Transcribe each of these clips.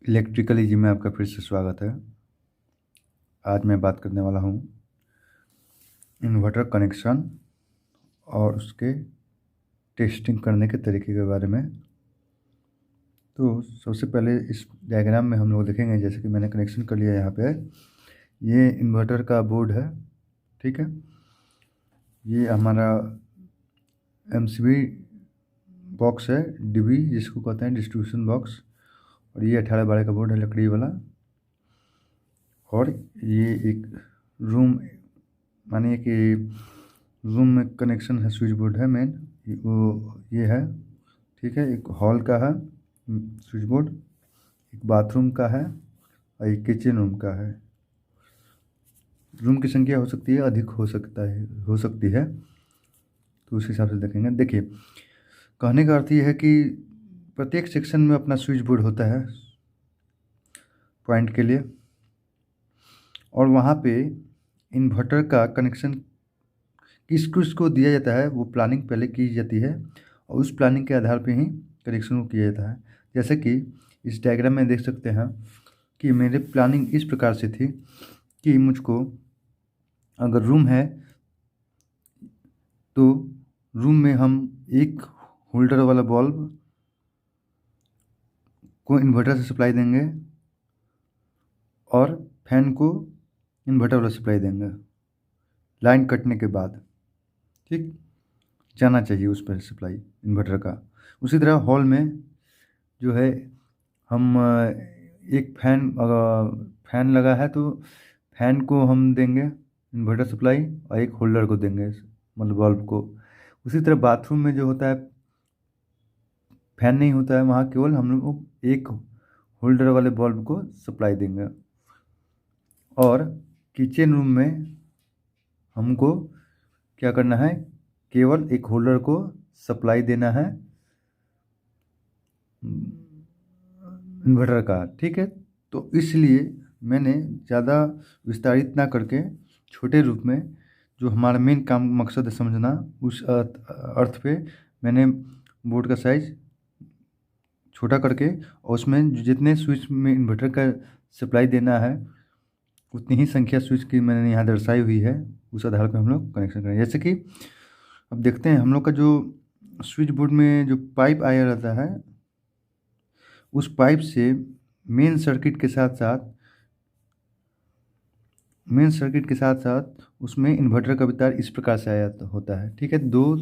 Electrical easy में आपका फिर से स्वागत है। आज मैं बात करने वाला हूँ इन्वर्टर कनेक्शन और उसके टेस्टिंग करने के तरीके के बारे में। तो सबसे पहले इस डायग्राम में हम लोग देखेंगे, जैसे कि मैंने कनेक्शन कर लिया यहाँ पे। ये इन्वर्टर का बोर्ड है, ठीक है। ये हमारा एमसीबी बॉक्स है, डीबी जिसको कहते हैं, डिस्ट्रीब्यूशन बॉक्स। और ये 18 बारह का बोर्ड है, लकड़ी वाला। और ये एक रूम, मानिए कि रूम में कनेक्शन है, स्विच बोर्ड है मेन, वो ये है, ठीक है। एक हॉल का है स्विच बोर्ड, एक बाथरूम का है और एक किचन रूम का है। रूम की संख्या हो सकती है, अधिक हो सकती है, तो उस हिसाब से देखेंगे। देखिए, कहने का अर्थ ये है कि प्रत्येक सेक्शन में अपना स्विच बोर्ड होता है पॉइंट के लिए, और वहाँ पे इन्वर्टर का कनेक्शन किसको दिया जाता है, वो प्लानिंग पहले की जाती है और उस प्लानिंग के आधार पे ही कनेक्शन को किया जाता है। जैसे कि इस डायग्राम में देख सकते हैं कि मेरी प्लानिंग इस प्रकार से थी कि मुझको अगर रूम है तो रूम में हम एक होल्डर वाला बल्ब को इन्वर्टर से सप्लाई देंगे और फैन को इन्वर्टर वाला सप्लाई देंगे लाइन कटने के बाद, ठीक। जाना चाहिए उस पर सप्लाई इन्वर्टर का। उसी तरह हॉल में जो है, हम एक फैन लगा है तो फैन को हम देंगे इन्वर्टर सप्लाई और एक होल्डर को देंगे, मतलब बल्ब को। उसी तरह बाथरूम में जो होता है, फैन नहीं होता है, वहाँ केवल हम लोग एक होल्डर वाले बल्ब को सप्लाई देंगे। और किचन रूम में हमको क्या करना है, केवल एक होल्डर को सप्लाई देना है इन्वर्टर का, ठीक है। तो इसलिए मैंने ज़्यादा विस्तारित ना करके छोटे रूप में, जो हमारा मेन काम मकसद है समझना, उस अर्थ पे मैंने बोर्ड का साइज छोटा करके और उसमें जितने स्विच में इन्वर्टर का सप्लाई देना है उतनी ही संख्या स्विच की मैंने यहाँ दर्शाई हुई है। उस आधार पर हम लोग कनेक्शन करें। जैसे कि अब देखते हैं, हम लोग का जो स्विच बोर्ड में जो पाइप आया रहता है, उस पाइप से मेन सर्किट के साथ साथ उसमें इन्वर्टर का भी तार इस प्रकार से आया होता है, ठीक है। दो,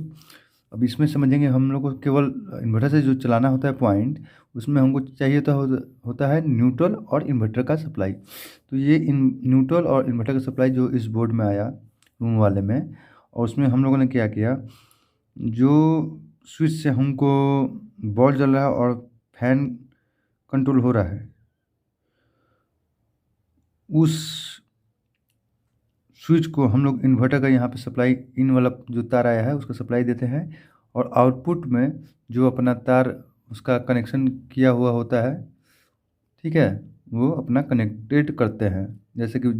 अब इसमें समझेंगे, हम लोग को केवल इन्वर्टर से जो चलाना होता है पॉइंट, उसमें हमको चाहिए होता है न्यूट्रल और इन्वर्टर का सप्लाई। तो ये न्यूट्रल और इन्वर्टर का सप्लाई जो इस बोर्ड में आया रूम वाले में, और उसमें हम लोगों ने क्या किया, जो स्विच से हमको बॉल जल रहा है और फैन कंट्रोल हो रहा है, उस स्विच को हम लोग इन्वर्टर का यहाँ पे सप्लाई, इन वाला जो तार आया है उसका सप्लाई देते हैं, और आउटपुट में जो अपना तार उसका कनेक्शन किया हुआ होता है, ठीक है, वो अपना कनेक्टेड करते हैं। जैसे कि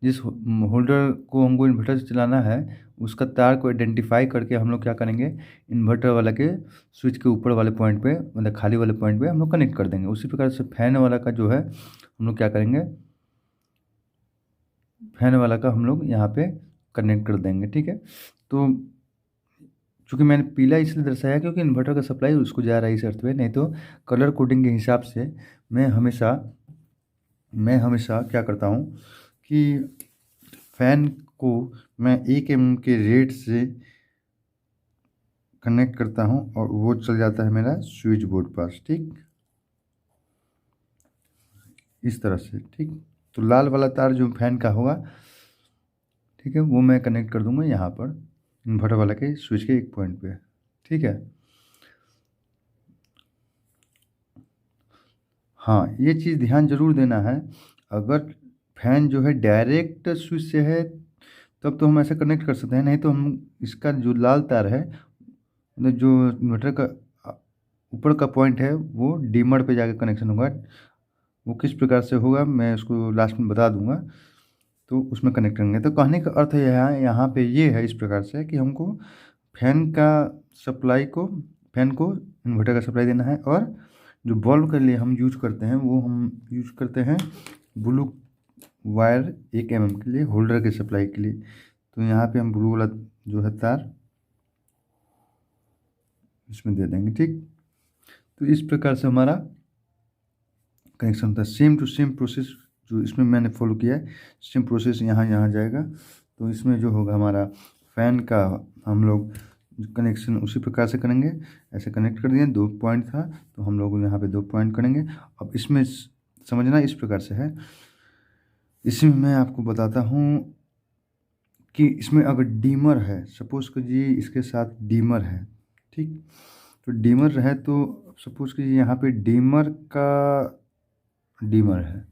जिस होल्डर को हमको इन्वर्टर से चलाना है, उसका तार को आइडेंटिफाई करके हम लोग क्या करेंगे, इन्वर्टर वाला के स्विच के ऊपर वाले पॉइंट पे, मतलब खाली वाले पॉइंट पे हम लोग कनेक्ट कर देंगे। उसी प्रकार से फैन वाला का जो है, हम लोग क्या करेंगे, फैन वाला का हम लोग यहाँ पे कनेक्ट कर देंगे, ठीक है। तो चूँकि मैंने पीला इसलिए दर्शाया क्योंकि इन्वर्टर का सप्लाई उसको जा रहा है इस अर्थ में, नहीं तो कलर कोडिंग के हिसाब से मैं हमेशा क्या करता हूँ कि फैन को मैं 1 mm के रेट से कनेक्ट करता हूँ और वो चल जाता है मेरा स्विच बोर्ड पास, ठीक, इस तरह से, ठीक। तो लाल वाला तार जो फैन का होगा, ठीक है, वो मैं कनेक्ट कर दूंगा यहाँ पर इन्वर्टर वाला के स्विच के एक पॉइंट पे, ठीक है। हाँ, ये चीज़ ध्यान जरूर देना है, अगर फैन जो है डायरेक्ट स्विच से है तब तो हम ऐसा कनेक्ट कर सकते हैं, नहीं तो हम इसका जो लाल तार है, मतलब जो इन्वर्टर का ऊपर का पॉइंट है, वो डीमर पे जाकर कनेक्शन होगा। वो किस प्रकार से होगा मैं उसको लास्ट में बता दूंगा, तो उसमें कनेक्ट करेंगे। तो कहने का अर्थ यहाँ पे ये है इस प्रकार से कि हमको फैन का सप्लाई को फैन को इन्वर्टर का सप्लाई देना है और जो बल्ब के लिए हम यूज करते हैं वो हम यूज करते हैं ब्लू वायर 1 mm के लिए होल्डर के सप्लाई के लिए। तो यहाँ पे हम ब्लू वाला जो है तार इसमें दे देंगे, ठीक। तो इस प्रकार से हमारा कनेक्शन होता है। सेम टू सेम प्रोसेस जो इसमें मैंने फॉलो किया है, सेम प्रोसेस यहाँ जाएगा। तो इसमें जो होगा हमारा फैन का हम लोग कनेक्शन उसी प्रकार से करेंगे। ऐसे कनेक्ट कर दिए, 2 पॉइंट था तो हम लोग यहाँ पे 2 पॉइंट करेंगे। अब इसमें समझना इस प्रकार से है, इसमें मैं आपको बताता हूँ कि इसमें अगर डीमर है, सपोज़ कीजिए इसके साथ डीमर है, ठीक। तो डीमर रहे तो सपोज़ कीजिए यहाँ पे डीमर है,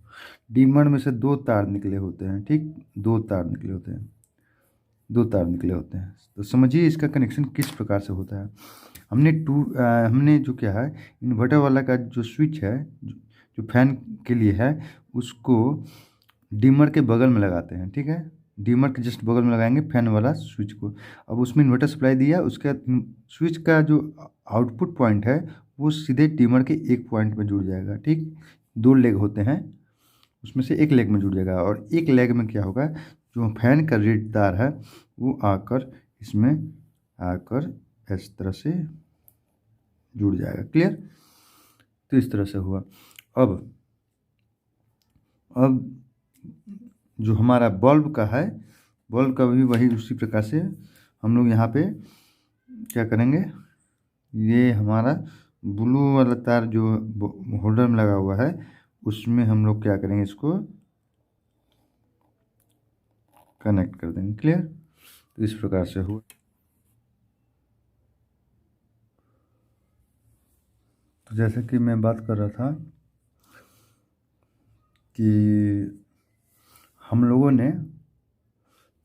डीमर में से 2 तार निकले होते हैं, ठीक। 2 तार निकले होते हैं, 2 तार निकले होते हैं। तो समझिए इसका कनेक्शन किस प्रकार से होता है। हमने जो क्या है, इन्वर्टर वाला का जो स्विच है जो फैन के लिए है उसको डिमर के बगल में लगाते हैं, ठीक है। डिमर के जस्ट बगल में लगाएंगे फैन वाला स्विच को। अब उसमें इन्वर्टर सप्लाई दिया, उसके स्विच का जो आउटपुट पॉइंट है वो सीधे डिमर के एक पॉइंट में जुड़ जाएगा, ठीक। 2 लेग होते हैं, उसमें से एक लेग में जुड़ जाएगा और एक लेग में क्या होगा, जो फैन का रेड तार है वो आकर इसमें आकर इस तरह से जुड़ जाएगा। क्लियर। तो इस तरह से हुआ। अब जो हमारा बल्ब का है, बल्ब का भी वही उसी प्रकार से हम लोग यहाँ पे क्या करेंगे, ये हमारा ब्लू वाला तार जो होल्डर में लगा हुआ है उसमें हम लोग क्या करेंगे, इसको कनेक्ट कर देंगे। क्लियर। तो इस प्रकार से हुआ। तो जैसे कि मैं बात कर रहा था कि हम लोगों ने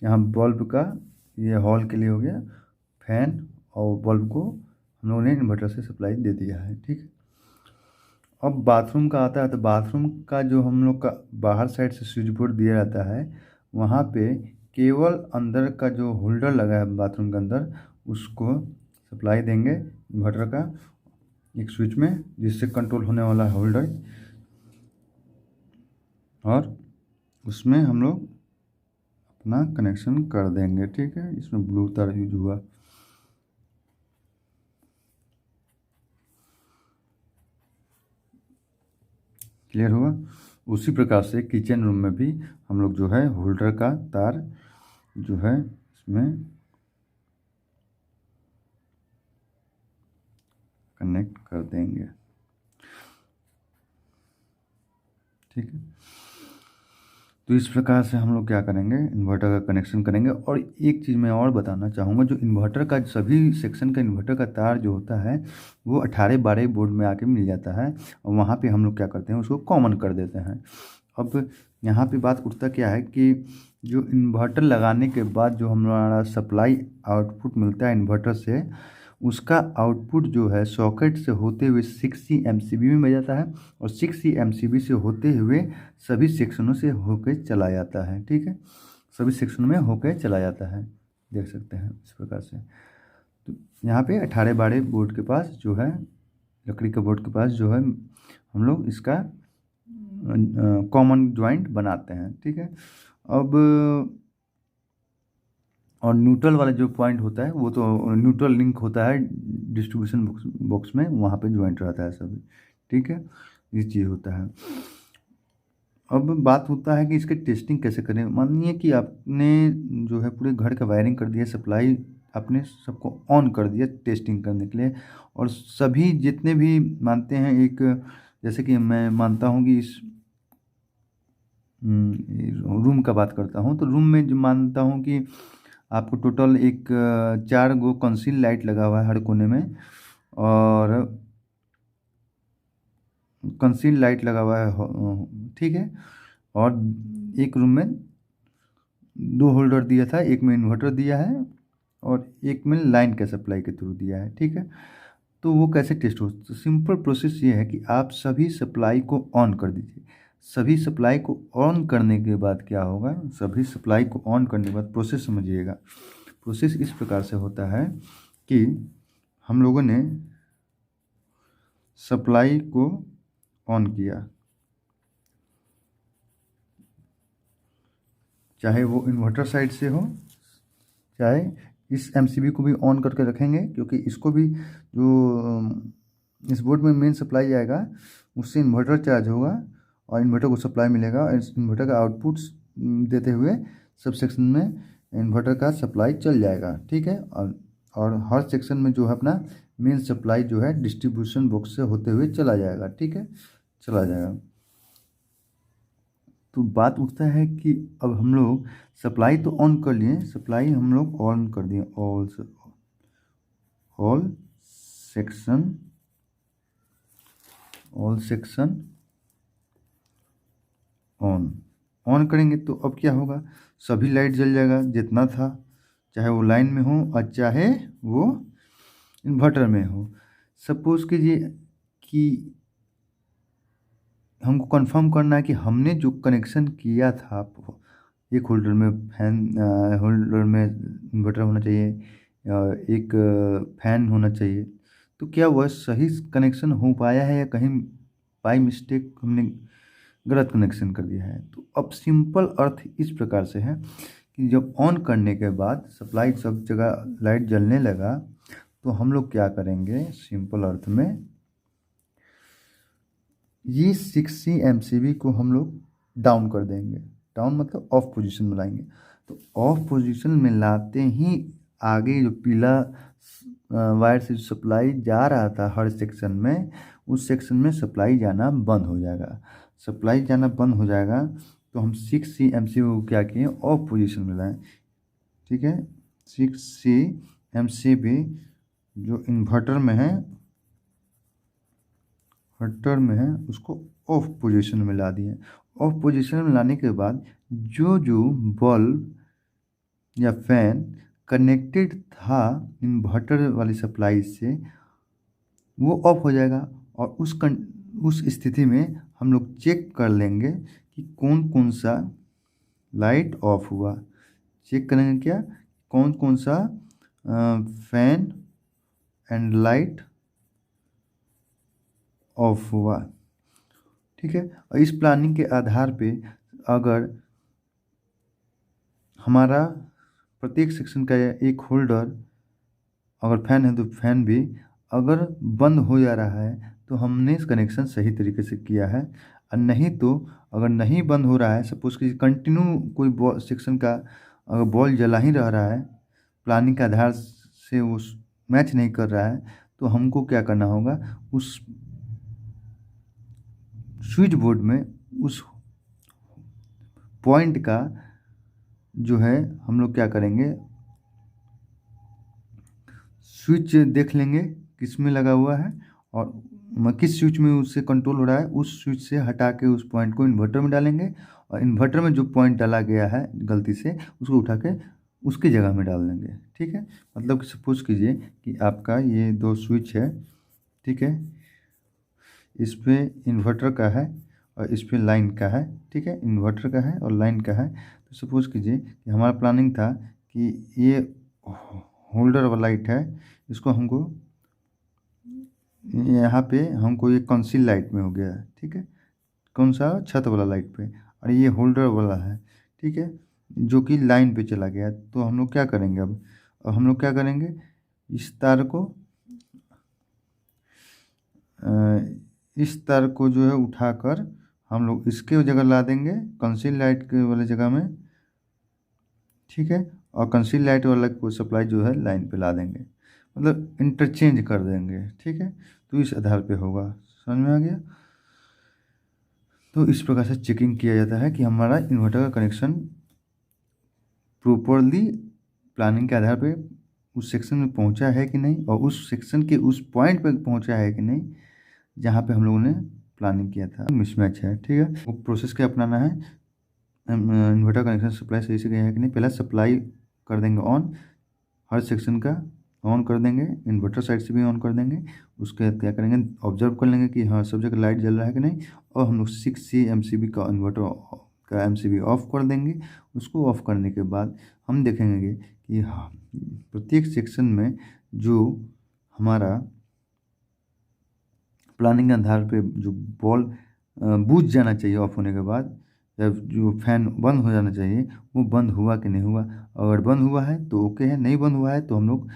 यहाँ बल्ब का, ये हॉल के लिए हो गया, फैन और बल्ब को हम लोगों ने इन्वर्टर से सप्लाई दे दिया है, ठीक। अब बाथरूम का आता है, तो बाथरूम का जो हम लोग का बाहर साइड से स्विच बोर्ड दिया जाता है, वहाँ पे केवल अंदर का जो होल्डर लगा है बाथरूम के अंदर उसको सप्लाई देंगे इन्वर्टर का एक स्विच में, जिससे कंट्रोल होने वाला है होल्डर, और उसमें हम लोग अपना कनेक्शन कर देंगे, ठीक है। इसमें ब्लू तार यूज हुआ। क्लियर हुआ। उसी प्रकार से किचन रूम में भी हम लोग जो है होल्डर का तार जो है इसमें कनेक्ट कर देंगे, ठीक है। तो इस प्रकार से हम लोग क्या करेंगे, इन्वर्टर का कनेक्शन करेंगे। और एक चीज़ मैं और बताना चाहूँगा, जो इन्वर्टर का सभी सेक्शन का इन्वर्टर का तार जो होता है वो 18-12 बोर्ड में आके मिल जाता है, और वहाँ पे हम लोग क्या करते हैं, उसको कॉमन कर देते हैं। अब यहाँ पे बात उठता क्या है कि जो इन्वर्टर लगाने के बाद जो हमारा सप्लाई आउटपुट मिलता है इन्वर्टर से, उसका आउटपुट जो है सॉकेट से होते हुए 6C MCB में जाता है, और 6C MCB से होते हुए सभी सेक्शनों से होकर चला जाता है, ठीक है। सभी सेक्शन में होकर चला जाता है, देख सकते हैं इस प्रकार से। तो यहाँ पे 18-12 बोर्ड के पास जो है, लकड़ी के बोर्ड के पास जो है हम लोग इसका कॉमन जॉइंट बनाते हैं, ठीक है। अब और न्यूट्रल वाला जो पॉइंट होता है वो तो न्यूट्रल लिंक होता है डिस्ट्रीब्यूशन बॉक्स में, वहाँ पे ज्वाइंट रहता है सभी, ठीक है। ये चीज़ होता है। अब बात होता है कि इसके टेस्टिंग कैसे करें। मानिए कि आपने जो है पूरे घर का वायरिंग कर दिया, सप्लाई आपने सबको ऑन कर दिया टेस्टिंग करने के लिए, और सभी जितने भी मानते हैं, एक जैसे कि मैं मानता हूँ कि इस रूम का बात करता हूँ, तो रूम में जो मानता हूँ कि आपको टोटल एक 4 गो कंसील लाइट लगा हुआ है हर कोने में, और कंसील लाइट लगा हुआ है, ठीक है। और एक रूम में 2 होल्डर दिया था, एक में इन्वर्टर दिया है और एक में लाइन का सप्लाई के थ्रू दिया है, ठीक है। तो वो कैसे टेस्ट हो, तो सिंपल प्रोसेस ये है कि आप सभी सप्लाई को ऑन कर दीजिए। सभी सप्लाई को ऑन करने के बाद क्या होगा, सभी सप्लाई को ऑन करने के बाद प्रोसेस समझिएगा। प्रोसेस इस प्रकार से होता है कि हम लोगों ने सप्लाई को ऑन किया, चाहे वो इन्वर्टर साइड से हो, चाहे इस एमसीबी को भी ऑन करके रखेंगे, क्योंकि इसको भी जो इस बोर्ड में मेन सप्लाई आएगा उससे इन्वर्टर चार्ज होगा और इन्वर्टर को सप्लाई मिलेगा और इस इन्वर्टर का आउटपुट देते हुए सब सेक्शन में इन्वर्टर का सप्लाई चल जाएगा। ठीक है, और हर सेक्शन में जो है अपना मेन सप्लाई जो है डिस्ट्रीब्यूशन बॉक्स से होते हुए चला जाएगा। ठीक है, चला जाएगा। तो बात उठता है कि अब हम लोग सप्लाई तो ऑन कर लिए, सप्लाई हम लोग ऑन कर दिए, ऑल सेक्शन ऑन करेंगे तो अब क्या होगा, सभी लाइट जल जाएगा जितना था, चाहे वो लाइन में हो और चाहे वो इन्वर्टर में हो। सपोज कीजिए कि हमको कंफर्म करना है कि हमने जो कनेक्शन किया था, एक होल्डर में फैन, होल्डर में इन्वर्टर होना चाहिए, एक फैन होना चाहिए, तो क्या वह सही कनेक्शन हो पाया है या कहीं बाई मिस्टेक हमने गलत कनेक्शन कर दिया है। तो अब सिंपल अर्थ इस प्रकार से है कि जब ऑन करने के बाद सप्लाई सब जगह लाइट जलने लगा तो हम लोग क्या करेंगे, सिंपल अर्थ में ये 6C MCB को हम लोग डाउन कर देंगे। डाउन मतलब ऑफ पोजीशन में लाएंगे। तो ऑफ पोजीशन में लाते ही आगे जो पीला वायर से सप्लाई जा रहा था हर सेक्शन में, उस सेक्शन में सप्लाई जाना बंद हो जाएगा। सप्लाई जाना बंद हो जाएगा तो हम 6C MCB को क्या किए, ऑफ पोजीशन में लाएं। ठीक है, 6C MCB जो इन्वर्टर में है, उसको ऑफ पोजीशन में ला दिए। ऑफ पोजीशन में लाने के बाद जो बल्ब या फैन कनेक्टेड था इन्वर्टर वाली सप्लाई से वो ऑफ हो जाएगा और उस स्थिति में हम लोग चेक कर लेंगे कि कौन कौन सा लाइट ऑफ हुआ। चेक करेंगे क्या, कौन कौन सा फैन एंड लाइट ऑफ हुआ। ठीक है, और इस प्लानिंग के आधार पे अगर हमारा प्रत्येक सेक्शन का एक होल्डर अगर फैन है तो फैन भी अगर बंद हो जा रहा है तो हमने इस कनेक्शन सही तरीके से किया है, और नहीं तो अगर नहीं बंद हो रहा है, सपोज कि कंटिन्यू कोई सेक्शन का अगर बॉल जला ही रहा है, प्लानिंग के आधार से वो मैच नहीं कर रहा है, तो हमको क्या करना होगा, उस स्विच बोर्ड में उस पॉइंट का जो है हम लोग क्या करेंगे, स्विच देख लेंगे किस में लगा हुआ है और किस स्विच में उससे कंट्रोल हो रहा है, उस स्विच से हटा के उस पॉइंट को इन्वर्टर में डालेंगे और इन्वर्टर में जो पॉइंट डाला गया है गलती से उसको उठा के उसकी जगह में डाल देंगे। ठीक है, मतलब कि सपोज कीजिए कि आपका ये दो स्विच है, ठीक है, इस पे इन्वर्टर का है और इस पे लाइन का है। ठीक है, इन्वर्टर का है और लाइन का है। तो सपोज कीजिए कि हमारा प्लानिंग था कि ये होल्डर वाला लाइट है, इसको हमको यहाँ पे हमको ये कंसील लाइट में हो गया है। ठीक है, कौन सा, छत वाला लाइट पे, और ये होल्डर वाला है। ठीक है, जो कि लाइन पे चला गया। तो हम लोग क्या करेंगे, अब हम लोग क्या करेंगे, इस तार को जो है उठाकर हम लोग इसके जगह ला देंगे कंसील लाइट के वाले जगह में। ठीक है, और कंसील लाइट वाला को सप्लाई जो है लाइन पे ला देंगे, मतलब इंटरचेंज कर देंगे। ठीक है, तो इस आधार पे होगा। समझ में आ गया। तो इस प्रकार से चेकिंग किया जाता है कि हमारा इन्वर्टर का कनेक्शन प्रॉपरली प्लानिंग के आधार पे उस सेक्शन में पहुंचा है कि नहीं, और उस सेक्शन के उस पॉइंट पे पहुंचा है कि नहीं जहाँ पे हम लोगों ने प्लानिंग किया था। मिसमैच है। ठीक है, वो प्रोसेस क्या अपनाना है, इन्वर्टर कनेक्शन सप्लाई सही से गया है कि नहीं, पहला सप्लाई कर देंगे ऑन, हर सेक्शन का ऑन कर देंगे, इन्वर्टर साइड से भी ऑन कर देंगे। उसके क्या करेंगे, ऑब्जर्व कर लेंगे कि हाँ सब जगह लाइट जल रहा है कि नहीं, और हम लोग 6C MCB का इन्वर्टर का MCB ऑफ कर देंगे। उसको ऑफ करने के बाद हम देखेंगे कि हाँ प्रत्येक सेक्शन में जो हमारा प्लानिंग के आधार पे जो बॉल बुझ जाना चाहिए ऑफ होने के बाद, या जो फैन बंद हो जाना चाहिए वो बंद हुआ कि नहीं हुआ। अगर बंद हुआ है तो ओके है, नहीं बंद हुआ है तो हम लोग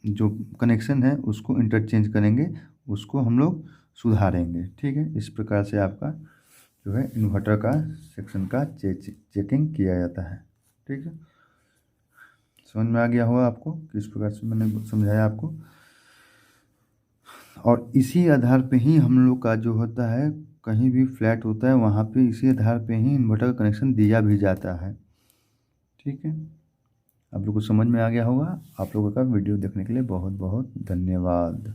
जो कनेक्शन है उसको इंटरचेंज करेंगे, उसको हम लोग सुधारेंगे। ठीक है, इस प्रकार से आपका जो है इन्वर्टर का सेक्शन का चेकिंग किया जाता है। ठीक है, समझ में आ गया होगा आपको किस प्रकार से मैंने समझाया आपको। और इसी आधार पे ही हम लोग का जो होता है, कहीं भी फ्लैट होता है वहाँ पे इसी आधार पे ही इन्वर्टर का कनेक्शन दिया भी जाता है। ठीक है, आप लोग को समझ में आ गया होगा। आप लोगों का वीडियो देखने के लिए बहुत बहुत धन्यवाद।